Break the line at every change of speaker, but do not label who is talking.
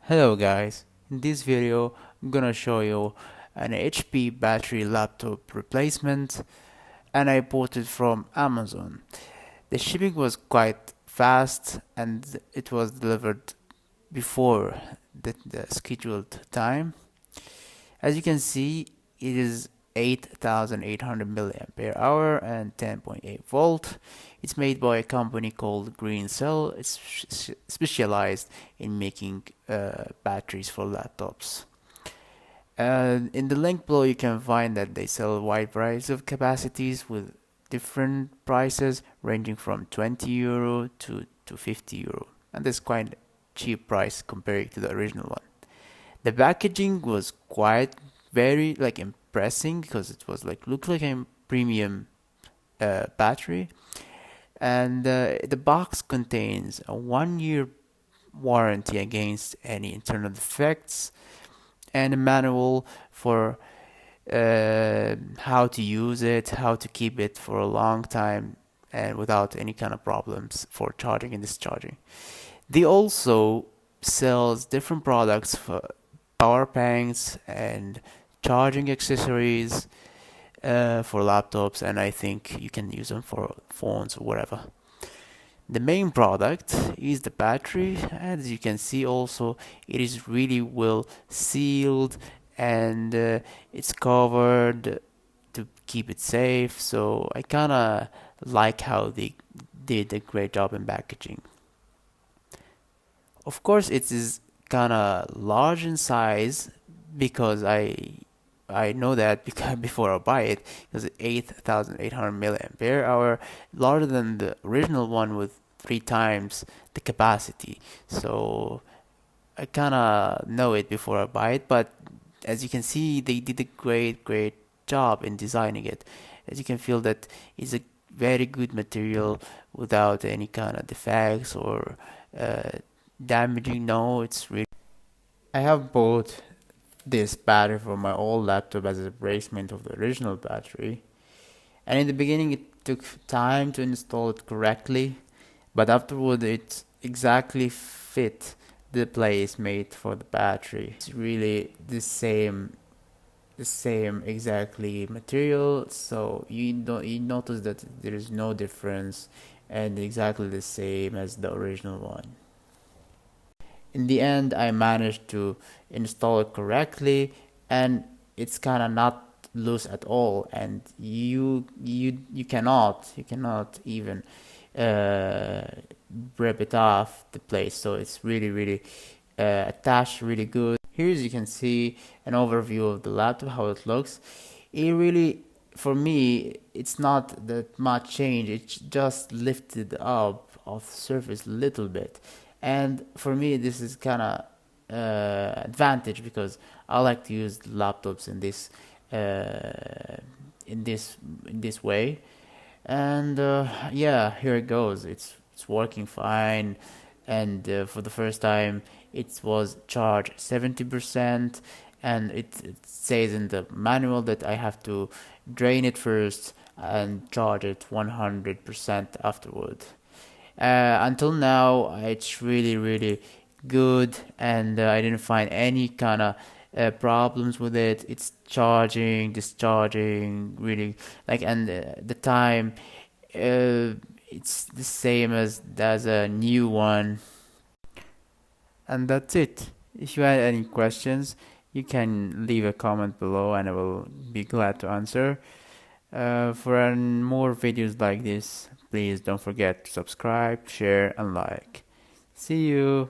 Hello guys, in this video I'm gonna show you an HP battery laptop replacement, and I bought it from Amazon. The shipping was quite fast and it was delivered before the scheduled time. As you can see, it is 8800 milliampere hour and 10.8 volt. It's made by a company called Green Cell. It's specialized in making batteries for laptops. In the link below, you can find that they sell a wide variety of capacities with different prices ranging from 20 euro to 50 euro, and that's quite a cheap price compared to the original one. The packaging was quite very like impressive because it was like looked like a premium battery, and the box contains a 1 year warranty against any internal defects and a manual for how to use it, how to keep it for a long time and without any kind of problems for charging and discharging. They also sells different products for power banks and charging accessories for laptops, and I think you can use them for phones or whatever. The main product is the battery. As you can see also, it is really well sealed, and it's covered to keep it safe, so I kinda like how they did a great job in packaging. Of course it is kinda large in size because I know that because before I buy it, because 8800 milliampere hour, larger than the original one with 3 times the capacity. So I kinda know it before I buy it, but as you can see, they did a great job in designing it. As you can feel that it's a very good material without any kind of defects or uh, damaging. No, it's really. I have bought this battery for my old laptop as a replacement of the original battery, and in the beginning it took time to install it correctly, but afterward it exactly fit the place made for the battery. It's really the same exactly material, so you notice that there is no difference and exactly the same as the original one. In the end, I managed to install it correctly, and it's kind of not loose at all, and you cannot even uh, rip it off the place, so it's really attached really good. Here as you can see an overview of the laptop, how it looks. It really, for me, it's not that much change. It's just lifted up of the surface a little bit, and for me this is kind of advantage because I like to use laptops uh, in this way. And yeah, here it goes. It's working fine, and for the first time it was charged 70%, and it says in the manual that I have to drain it first and charge it 100% afterward. Until now, it's really good, and I didn't find any kind of problems with it. It's charging, discharging, really like, and the time, it's the same as a new one. And that's it. If you had any questions, you can leave a comment below, and I will be glad to answer. For more videos like this, please don't forget to subscribe, share, and like. See you!